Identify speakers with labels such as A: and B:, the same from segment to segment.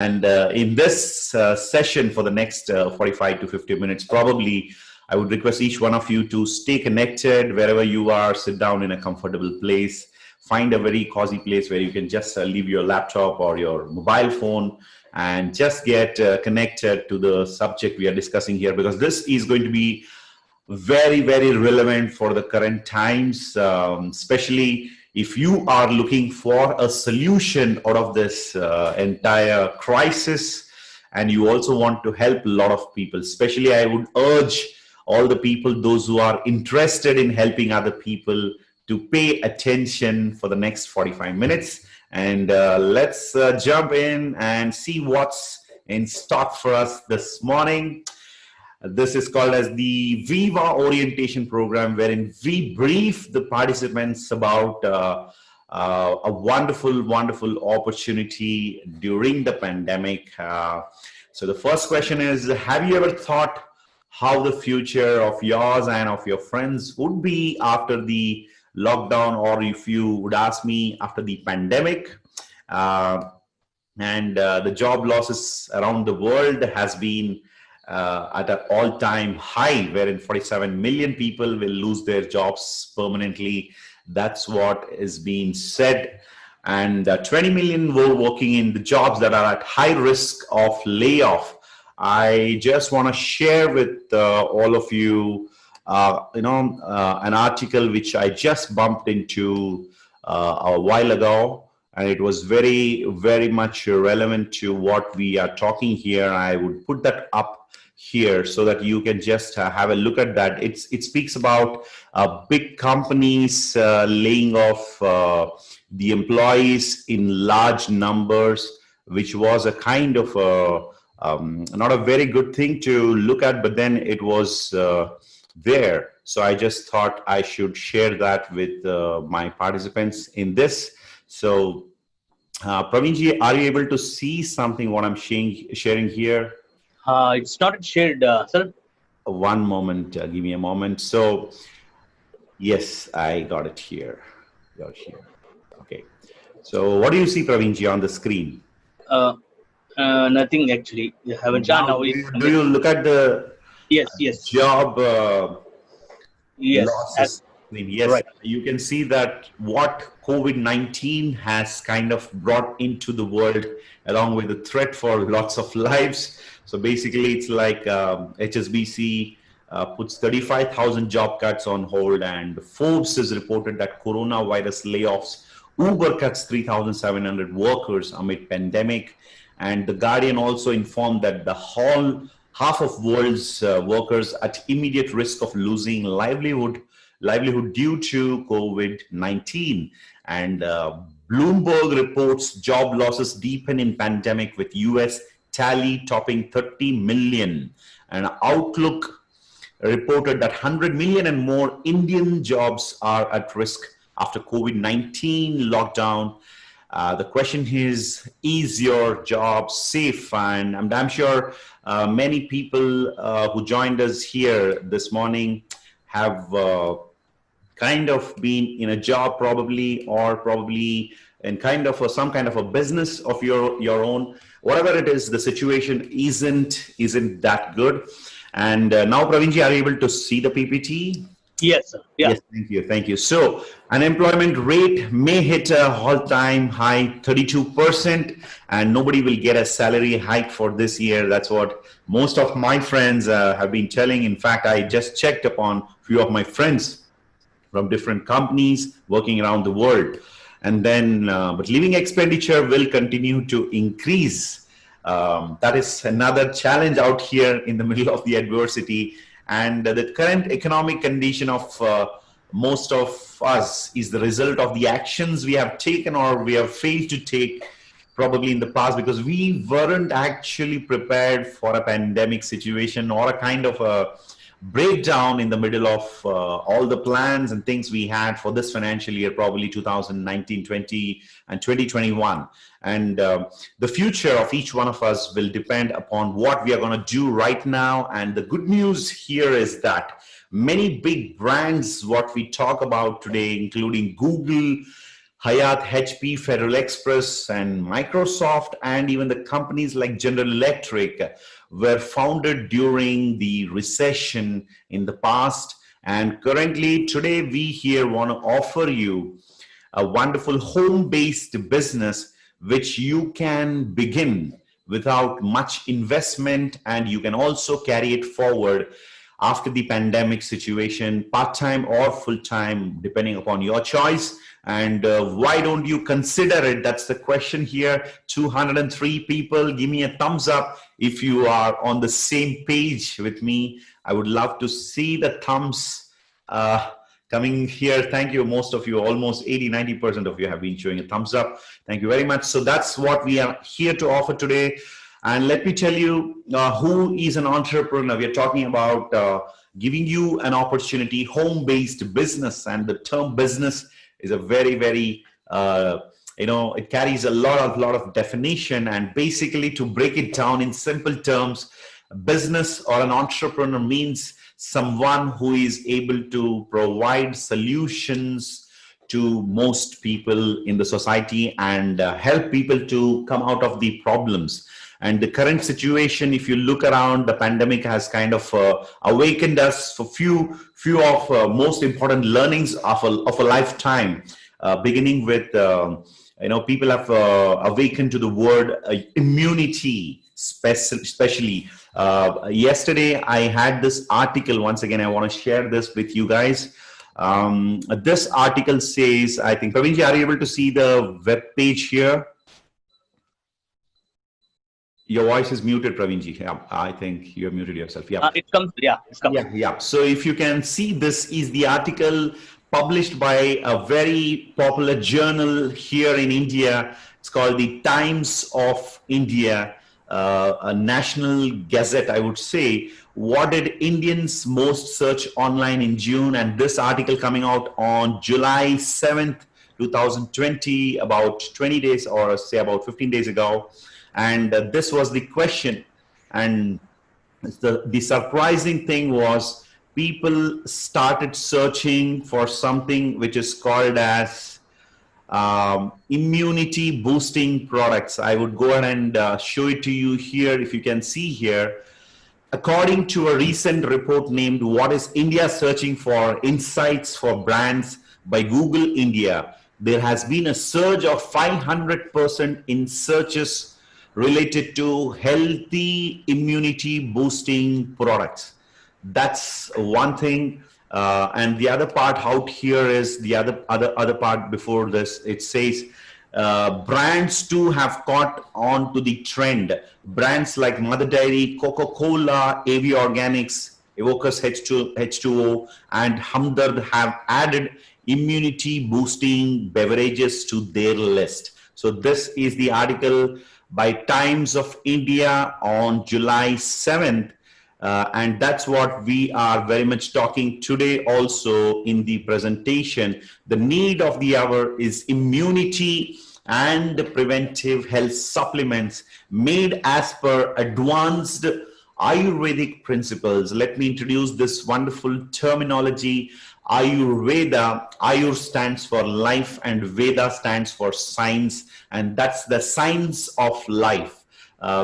A: And in this session for the next 45 to 50 minutes, probably I would request each one of you to stay connected wherever you are, sit down in a comfortable place, find a very cozy place where you can just leave your laptop or your mobile phone and just get connected to the subject we are discussing here, because this is going to be very, very relevant for the current times, especially if you are looking for a solution out of this entire crisis, and you also want to help a lot of people. Especially, I would urge all the people, those who are interested in helping other people, to pay attention for the next 45 minutes. And let's jump in and see what's in stock for us this morning. This is called as the Viva Orientation Program, wherein we brief the participants about a wonderful, wonderful opportunity during the pandemic. So the first question is, have you ever thought how the future of yours and of your friends would be after the lockdown, or if you would ask me, after the pandemic? The job losses around the world has been at an all-time high, wherein 47 million people will lose their jobs permanently. That's what is being said. And 20 million were working in the jobs that are at high risk of layoff. I just want to share with all of you, an article which I just bumped into a while ago. And it was very, very much relevant to what we are talking here. I would put that up here so that you can just have a look at that. It speaks about big companies laying off the employees in large numbers, which was a kind of not a very good thing to look at, but then it was there. So I just thought I should share that with my participants in this. So Praveenji, are you able to see something what I'm sharing here?
B: It started shared, sir.
A: One moment, give me a moment. So, yes, I got it here. Okay. So, what do you see, Praveenji, on the screen?
B: Nothing actually. You haven't done now.
A: Do you look at the job losses? Yes, right. You can see that what COVID-19 has kind of brought into the world, along with the threat for lots of lives. So basically, it's like HSBC puts 35,000 job cuts on hold, and Forbes has reported that coronavirus layoffs, Uber cuts 3,700 workers amid pandemic, and The Guardian also informed that half of world's workers at immediate risk of losing livelihood due to COVID-19. And Bloomberg reports job losses deepen in pandemic, with US tally topping 30 million. And Outlook reported that 100 million and more Indian jobs are at risk after COVID-19 lockdown. The question is your job safe? And I'm sure many people who joined us here this morning have kind of been in a job probably, or probably in kind of some kind of a business of your own. Whatever it is, the situation isn't that good. And now, Praveenji, are you able to see the PPT?
B: Yes, sir. Yeah.
A: Yes, thank you. So, unemployment rate may hit a all-time high, 32%, and nobody will get a salary hike for this year. That's what most of my friends have been telling. In fact, I just checked upon a few of my friends from different companies working around the world. And then, but living expenditure will continue to increase. That is another challenge out here in the middle of the adversity. And the current economic condition of most of us is the result of the actions we have taken or we have failed to take probably in the past, because we weren't actually prepared for a pandemic situation or a kind of a breakdown in the middle of all the plans and things we had for this financial year, probably 2019, 20, and 2021. And the future of each one of us will depend upon what we are going to do right now. And the good news here is that many big brands, what we talk about today, including Google, Hayat, HP, Federal Express, and Microsoft, and even the companies like General Electric were founded during the recession in the past. And currently, today, we here want to offer you a wonderful home-based business which you can begin without much investment, and you can also carry it forward after the pandemic situation, part-time or full-time, depending upon your choice. And why don't you consider it? That's the question here. 203 people, give me a thumbs up if you are on the same page with me. I would love to see the thumbs coming here. Thank you. Most of you, almost 80-90% of you have been showing a thumbs up. Thank you very much. So that's what we are here to offer today. And let me tell you who is an entrepreneur. We are talking about giving you an opportunity, home-based business. And the term business is a very, very, it carries a lot of definition. And basically, to break it down in simple terms, business or an entrepreneur means someone who is able to provide solutions to most people in the society and help people to come out of the problems. And the current situation, if you look around, the pandemic has kind of awakened us for few of most important learnings of a lifetime, beginning with, people have awakened to the word immunity, especially. Yesterday, I had this article. Once again, I want to share this with you guys. This article says, I think, Pravinji, are you able to see the web page here? Your voice is muted, Pravinji. Yeah, I think you have muted yourself. Yeah,
B: it comes. Yeah, it's coming.
A: Yeah. So if you can see, this is the article published by a very popular journal here in India. It's called the Times of India, a national gazette, I would say. What did Indians most search online in June? And this article coming out on July 7th, 2020, about 20 days or say about 15 days ago. And this was the question. And the surprising thing was people started searching for something which is called as immunity boosting products. I would go ahead and show it to you here. If you can see here, according to a recent report named What is India Searching For? Insights for Brands by Google India, there has been a surge of 500% in searches related to healthy immunity boosting products. That's one thing. And the other part out here is the other part before this. It says brands too have caught on to the trend. Brands like Mother Dairy, Coca-Cola, AV Organics, Evocus H2O, and Hamdard have added immunity boosting beverages to their list. So this is the article by Times of India on July 7th. And that's what we are very much talking today also in the presentation. The need of the hour is immunity and preventive health supplements made as per advanced Ayurvedic principles. Let me introduce this wonderful terminology. Ayurveda. Ayur stands for life and Veda stands for science, and that's the science of life,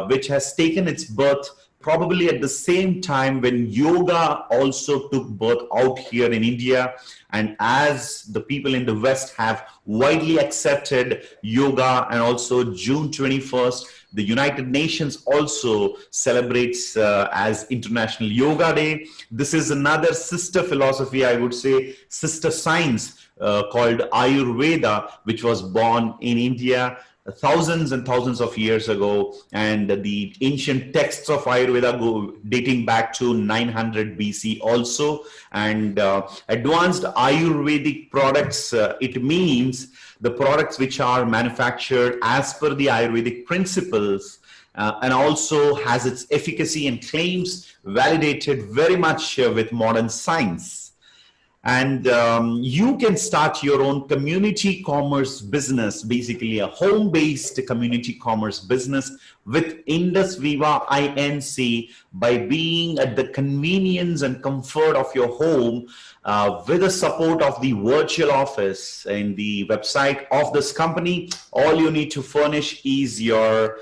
A: which has taken its birth probably at the same time when yoga also took birth out here in India. And as the people in the West have widely accepted yoga, and also June 21st, the United Nations also celebrates as International Yoga Day. This is another sister philosophy, I would say, sister science called Ayurveda, which was born in India thousands and thousands of years ago. And the ancient texts of Ayurveda go dating back to 900 BC also. And advanced Ayurvedic products, it means the products which are manufactured as per the Ayurvedic principles, and also has its efficacy and claims validated very much with modern science. And you can start your own community commerce business, basically a home-based community commerce business with Indusviva INC by being at the convenience and comfort of your home with the support of the virtual office and the website of this company. All you need to furnish is your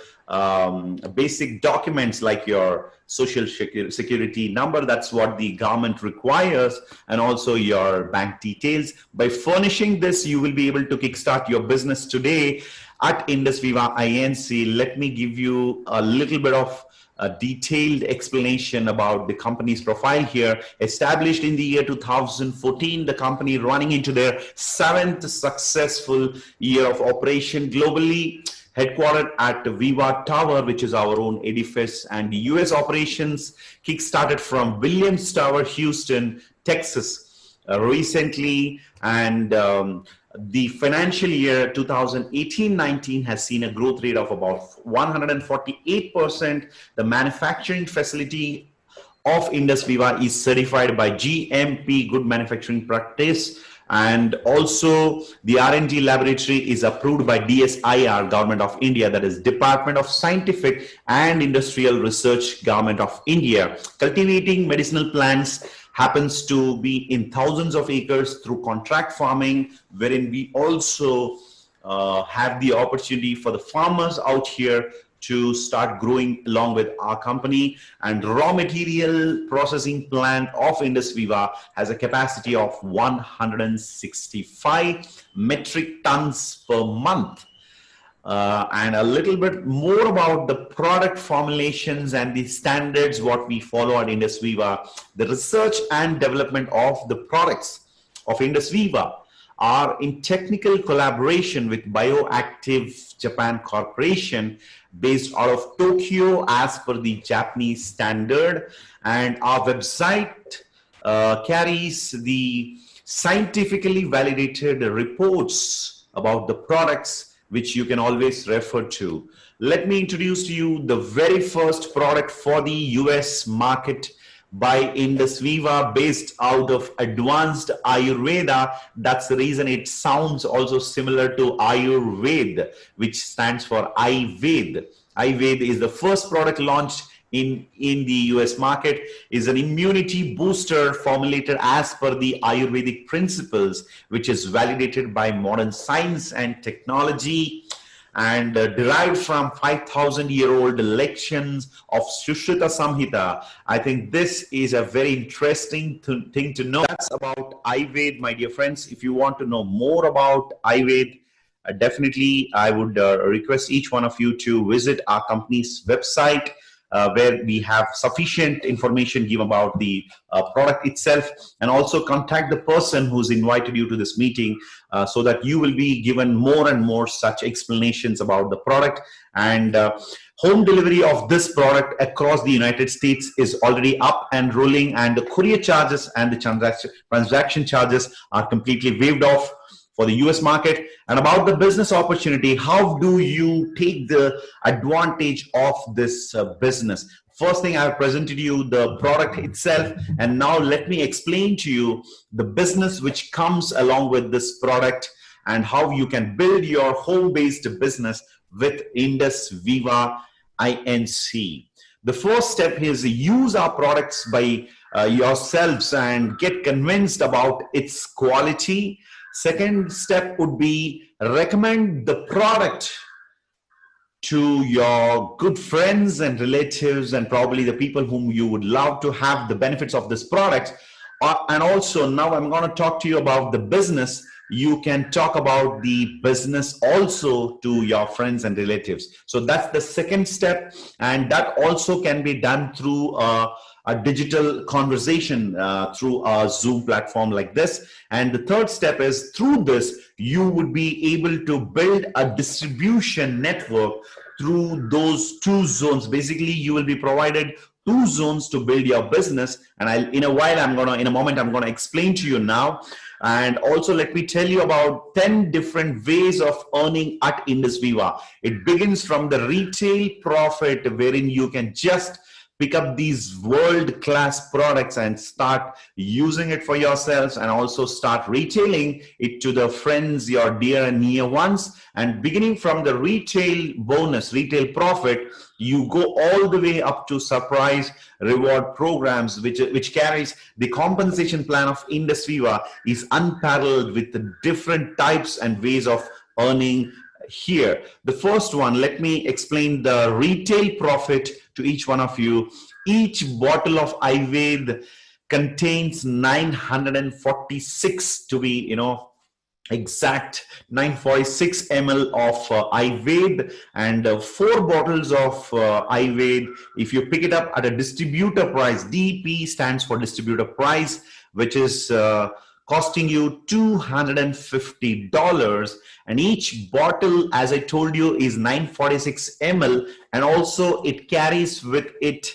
A: basic documents like your social security number. That's what the government requires, and also your bank details. By furnishing this, you will be able to kickstart your business today at Indusviva INC. Let me give you a little bit of a detailed explanation about the company's profile here. Established in the year 2014, the company running into their 7th successful year of operation globally, headquartered at Viva Tower, which is our own edifice, and the US operations kick-started from Williams Tower, Houston, Texas, recently. And the financial year 2018-19 has seen a growth rate of about 148%. The manufacturing facility of Indusviva is certified by GMP, Good Manufacturing Practice, and also the R&D laboratory is approved by DSIR, Government of India, that is Department of Scientific and Industrial Research, Government of India. Cultivating medicinal plants happens to be in thousands of acres through contract farming, wherein we also have the opportunity for the farmers out here to start growing along with our company. And raw material processing plant of Indusviva has a capacity of 165 metric tons per month. And a little bit more about the product formulations and the standards what we follow at Indusviva. The research and development of the products of Indusviva are in technical collaboration with Bioactive Japan Corporation, based out of Tokyo as per the Japanese standard. And our website carries the scientifically validated reports about the products, which you can always refer to. Let me introduce to you the very first product for the US market by Indusviva, based out of advanced Ayurveda. That's the reason it sounds also similar to Ayurveda, which stands for Ayved. Ayved is the first product launched in the US market, is an immunity booster formulated as per the Ayurvedic principles, which is validated by modern science and technology, and derived from 5,000-year-old lections of Sushruta Samhita. I think this is a very interesting thing to know. That's about Ayurveda, my dear friends. If you want to know more about Ayurveda, definitely I would request each one of you to visit our company's website, where we have sufficient information given about the product itself, and also contact the person who's invited you to this meeting, so that you will be given more and more such explanations about the product. And home delivery of this product across the United States is already up and rolling, and the courier charges and the transaction charges are completely waived off for the US market. And about the business opportunity, how do you take the advantage of this business? First thing, I have presented you the product itself, and now let me explain to you the business which comes along with this product and how you can build your home-based business with Indusviva INC. The first step is use our products by yourselves and get convinced about its quality. Second step would be recommend the product to your good friends and relatives, and probably the people whom you would love to have the benefits of this product. And also, now I'm going to talk to you about the business. You can talk about the business also to your friends and relatives. So that's the second step, and that also can be done through a digital conversation through a Zoom platform like this. And the third step is, through this, you would be able to build a distribution network through those two zones. Basically, you will be provided two zones to build your business. And in a moment, I'm going to explain to you now. And also, let me tell you about 10 different ways of earning at Indusviva. It begins from the retail profit, wherein you can just pick up these world-class products and start using it for yourselves, and also start retailing it to the friends, your dear and near ones. And beginning from the retail bonus, retail profit, you go all the way up to surprise reward programs, which carries the compensation plan of Indusviva is unparalleled with the different types and ways of earning here. The first one, let me explain the retail profit to each one of you. Each bottle of Ayurveda contains 946, to be exact, 946 ml of Ayurveda, and 4 bottles of Ayurveda. If you pick it up at a distributor price, DP stands for distributor price, which is costing you $250, and each bottle, as I told you, is 946 ml, and also it carries with it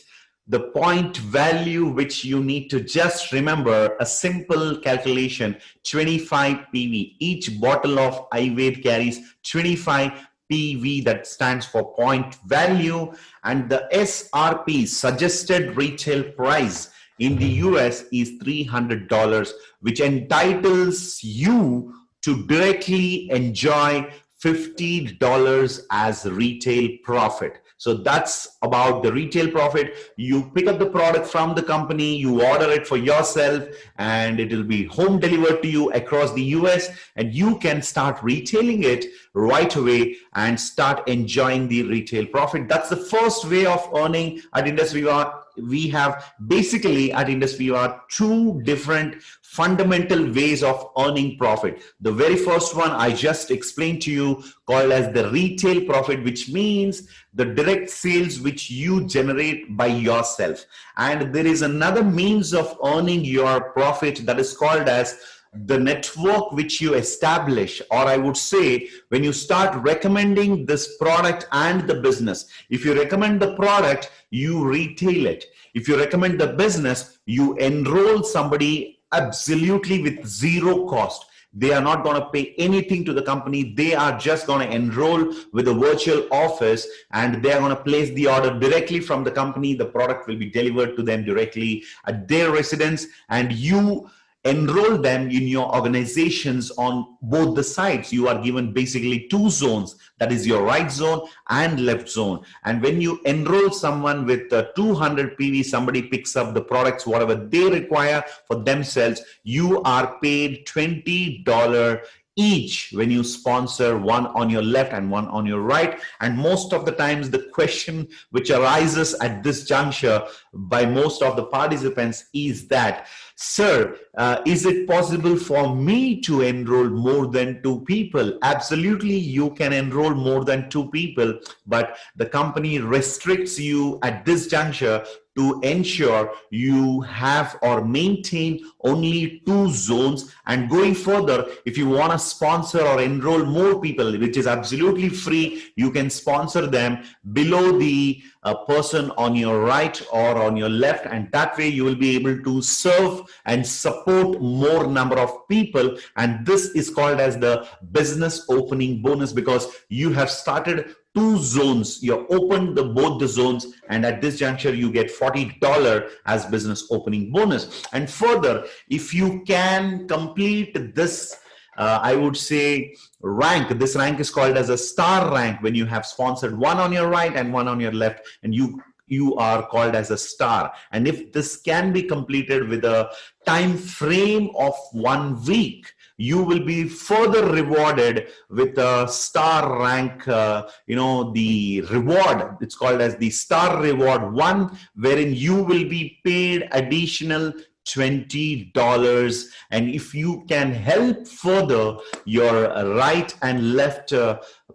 A: the point value, which you need to just remember a simple calculation: 25 PV. Each bottle of Ayurveda carries 25 PV, that stands for point value, and the SRP, suggested retail price, in the US is $300, which entitles you to directly enjoy $50 as retail profit. So that's about the retail profit. You pick up the product from the company, you order it for yourself, and it will be home delivered to you across the US, and you can start retailing it right away and start enjoying the retail profit. That's the first way of earning at Indusviva. We have basically at Indusviva 2 different fundamental ways of earning profit. The very first one I just explained to you, called as the retail profit, which means the direct sales which you generate by yourself. And there is another means of earning your profit that is called as the network which you establish, or I would say when you start recommending this product and the business. If you recommend the product, you retail it. If you recommend the business, you enroll somebody absolutely with zero cost. They are not going to pay anything to the company. They are just going to enroll with a virtual office, and they are going to place the order directly from the company. The product will be delivered to them directly at their residence, and you enroll them in your organizations on both the sides. You are given basically 2 zones, that is your right zone and left zone. And when you enroll someone with 200 PV, somebody picks up the products, whatever they require for themselves, you are paid $20 each when you sponsor, one on your left and one on your right. And most of the times the question which arises at this juncture by most of the participants is that, sir, is it possible for me to enroll more than 2 people? Absolutely, you can enroll more than 2 people, but the company restricts you at this juncture to ensure you have or maintain only 2 zones. And going further, if you want to sponsor or enroll more people, which is absolutely free, you can sponsor them below the person on your right or on your left, and that way you will be able to serve and support more number of people. And this is called as the business opening bonus, because you have started 2 zones, you opened both the zones, and at this juncture you get $40 as business opening bonus. And further, if you can complete this I would say rank, this rank is called as a star rank, when you have sponsored one on your right and one on your left, and you are called as a star. And if this can be completed with a time frame of 1 week, you will be further rewarded with a star rank, the reward, it's called as the star reward 1, wherein you will be paid additional $20. And if you can help further your right and left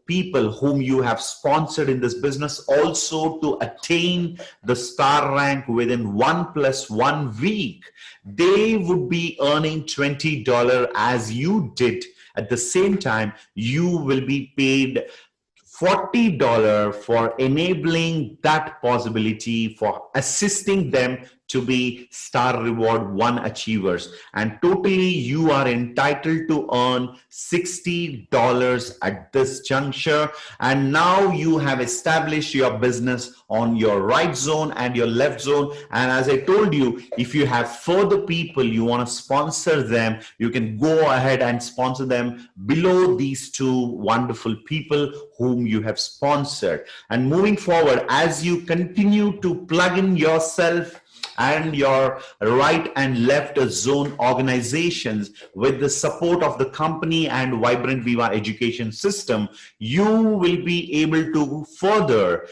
A: people whom you have sponsored in this business also to attain the star rank within 1+1 week, they would be earning $20 as you did. At the same time, you will be paid $40 for enabling that possibility, for assisting them to be Star Reward 1 achievers. And totally you are entitled to earn $60 at this juncture. And now you have established your business on your right zone and your left zone. And as I told you, if you have further people you want to sponsor them, you can go ahead and sponsor them below these two wonderful people whom you have sponsored. And moving forward, as you continue to plug in yourself and your right and left zone organizations with the support of the company and Vibrant Viva education system, you will be able to further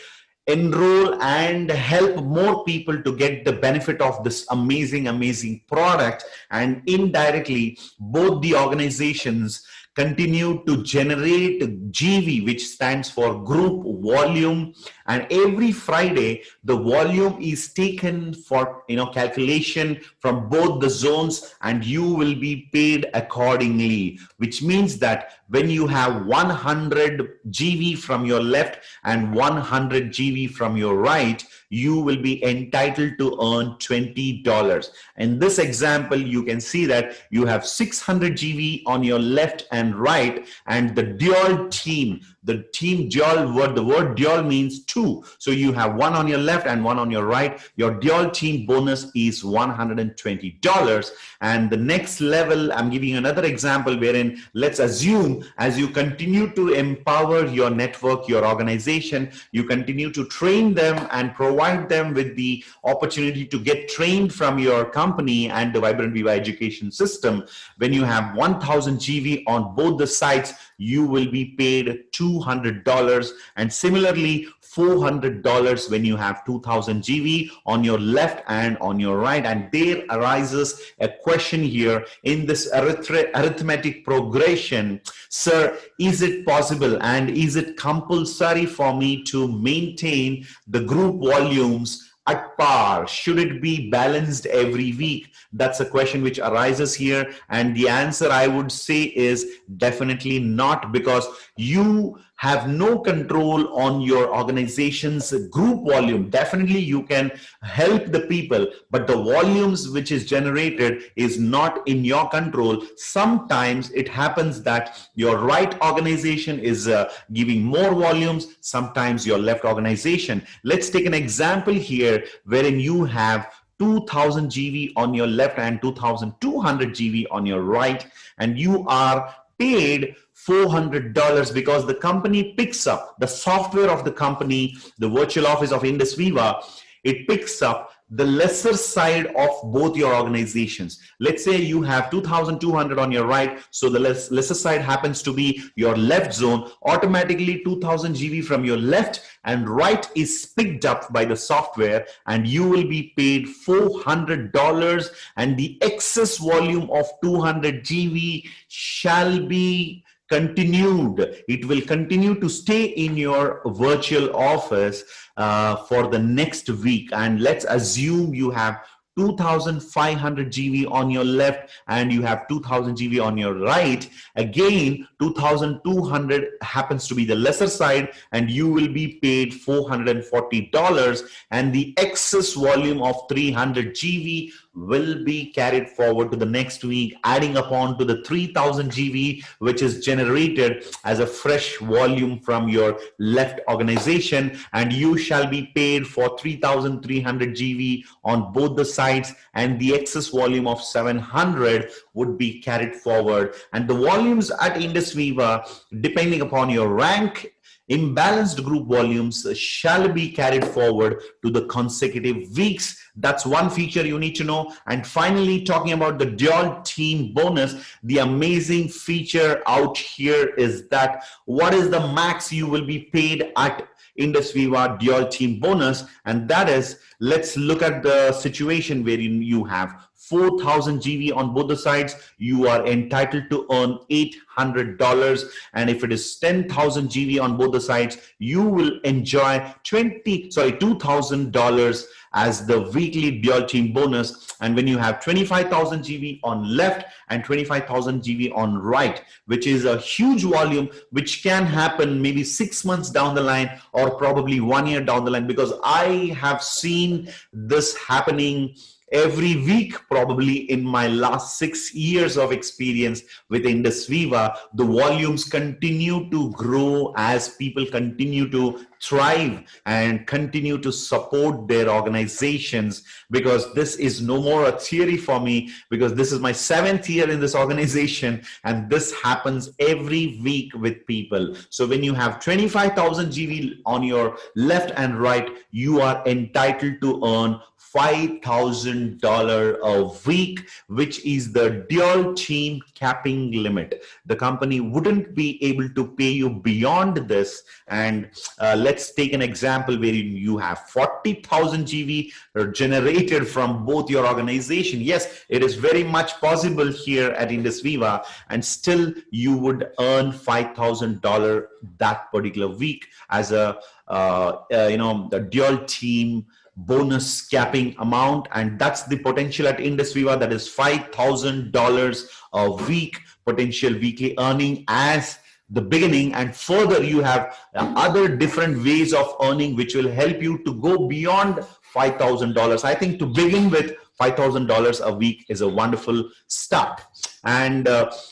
A: enroll and help more people to get the benefit of this amazing product. And indirectly, both the organizations continue to generate GV, which stands for group volume. And every Friday, the volume is taken for calculation from both the zones, and you will be paid accordingly, which means that when you have 100 GV from your left and 100 GV from your right, you will be entitled to earn $20. In this example, you can see that you have 600 GV on your left and right, and the dual team, the word dual means two. So you have one on your left and one on your right. Your dual team bonus is $120. And the next level, I'm giving you another example wherein, let's assume as you continue to empower your network, your organization, you continue to train them and provide them with the opportunity to get trained from your company and the Vibrant Viva education system. When you have 1000 GV on both the sides, you will be paid $200, and similarly $400 when you have 2000 GV on your left and on your right. And there arises a question here in this arithmetic progression: sir, is it possible and is it compulsory for me to maintain the group volumes at par? Should it be balanced every week? That's a question which arises here, and the answer I would say is definitely not, because you have no control on your organization's group volume. Definitely you can help the people, but the volumes which is generated is not in your control. Sometimes it happens that your right organization is giving more volumes, sometimes your left organization. Let's take an example here wherein you have 2000 GV on your left and 2200 GV on your right, and you are paid $400 because the company picks up the software of the company, the virtual office of Indusviva. It picks up the lesser side of both your organizations. Let's say you have 2200 on your right, so the lesser side happens to be your left zone. Automatically 2000 GV from your left and right is picked up by the software, and you will be paid $400, and the excess volume of 200 GV shall be continued. It will continue to stay in your virtual office for the next week. And let's assume you have 2500 GV on your left and you have 2000 GV on your right. Again, 2200 happens to be the lesser side, and you will be paid $440, and the excess volume of 300 GV will be carried forward to the next week, adding upon to the 3000 GV which is generated as a fresh volume from your left organization, and you shall be paid for 3300 GV on both the sides, and the excess volume of 700 would be carried forward. And the volumes at Indusviva, depending upon your rank, imbalanced group volumes shall be carried forward to the consecutive weeks. That's one feature you need to know. And finally, talking about the dual team bonus, the amazing feature out here is that what is the max you will be paid at Indusviva dual team bonus? And that is, let's look at the situation wherein you have 4000 GV on both the sides, you are entitled to earn $800. And if it is 10,000 GV on both the sides, you will enjoy $2,000 as the weekly dual team bonus. And when you have 25,000 GB on left and 25,000 GB on right, which is a huge volume, which can happen maybe 6 months down the line or probably 1 year down the line, because I have seen this happening every week, probably in my last 6 years of experience with Indusviva. The volumes continue to grow as people continue to thrive and continue to support their organizations, because this is no more a theory for me, because this is my 7th year in this organization, and this happens every week with people. So when you have 25,000 GB on your left and right, you are entitled to earn $5,000 a week, which is the dual team capping limit. The company wouldn't be able to pay you beyond this. And let's take an example where you have 40,000 GB generated from both your organization. Yes, it is very much possible here at Indusviva, and still you would earn $5,000 that particular week as a the dual team bonus capping amount. And that's the potential at Indusviva. That is $5,000 a week potential weekly earning as the beginning, and further you have other different ways of earning which will help you to go beyond $5,000. I think to begin with, $5,000 a week is a wonderful start. And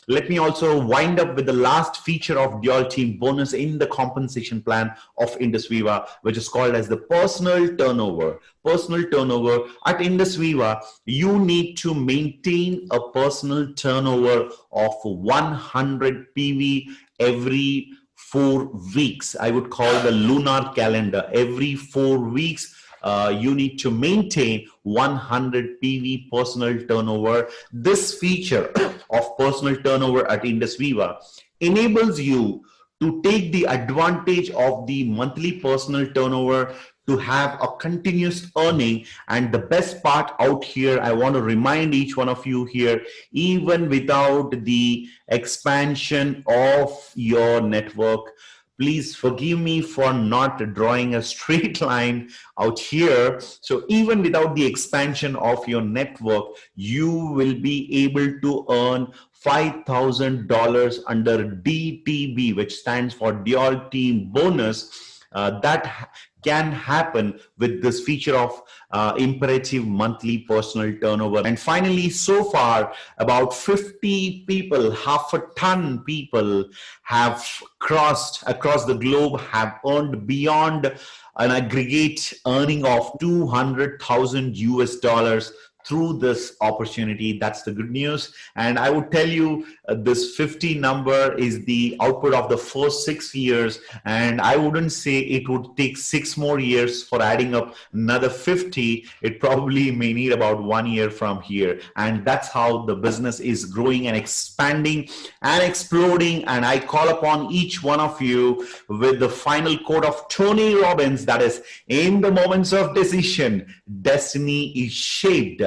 A: let me also wind up with the last feature of dual team bonus in the compensation plan of Indusviva, which is called as the personal turnover. Personal turnover at Indusviva, you need to maintain a personal turnover of 100 PV every 4 weeks. I would call the lunar calendar. Every 4 weeks, you need to maintain 100 PV personal turnover. This feature of personal turnover at Indusviva enables you to take the advantage of the monthly personal turnover to have a continuous earning. And the best part out here, I want to remind each one of you here, even without the expansion of your network, please forgive me for not drawing a straight line out here. So even without the expansion of your network, you will be able to earn $5,000 under DTB, which stands for dual team bonus. That can happen with this feature of imperative monthly personal turnover. And finally, so far, about 50 people, half a ton people have crossed across the globe, have earned beyond an aggregate earning of 200,000 US dollars through this opportunity. That's the good news. And I would tell you, this 50 number is the output of the first 6 years. And I wouldn't say it would take 6 more years for adding up another 50. It probably may need about 1 year from here. And that's how the business is growing and expanding and exploding. And I call upon each one of you with the final quote of Tony Robbins, that is, in the moments of decision, destiny is shaped.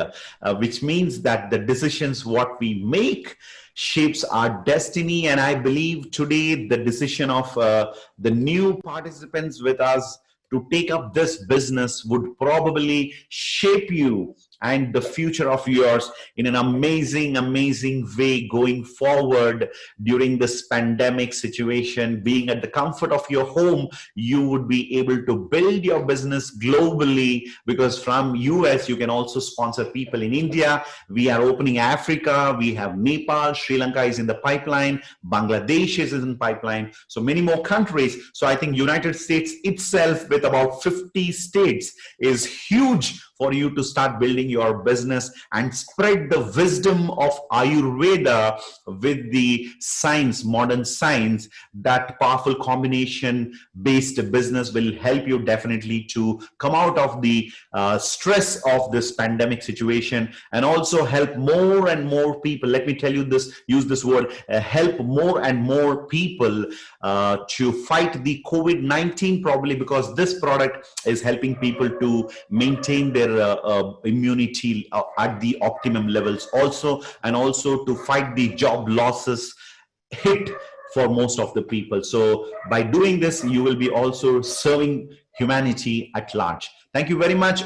A: Which means that the decisions what we make shapes our destiny. And I believe today the decision of the new participants with us to take up this business would probably shape you and the future of yours in an amazing, amazing way going forward during this pandemic situation. Being at the comfort of your home, you would be able to build your business globally, because from US, you can also sponsor people in India. We are opening Africa. We have Nepal, Sri Lanka is in the pipeline. Bangladesh is in the pipeline. So many more countries. So I think United States itself with about 50 states is huge for you to start building your business and spread the wisdom of Ayurveda with the science, modern science. That powerful combination based business will help you definitely to come out of the stress of this pandemic situation, and also help more and more people. Let me tell you this, use this word, help more and more people to fight the COVID-19, probably because this product is helping people to maintain their immunity at the optimum levels also, and also to fight the job losses hit for most of the people. So by doing this, you will be also serving humanity at large. Thank you very much.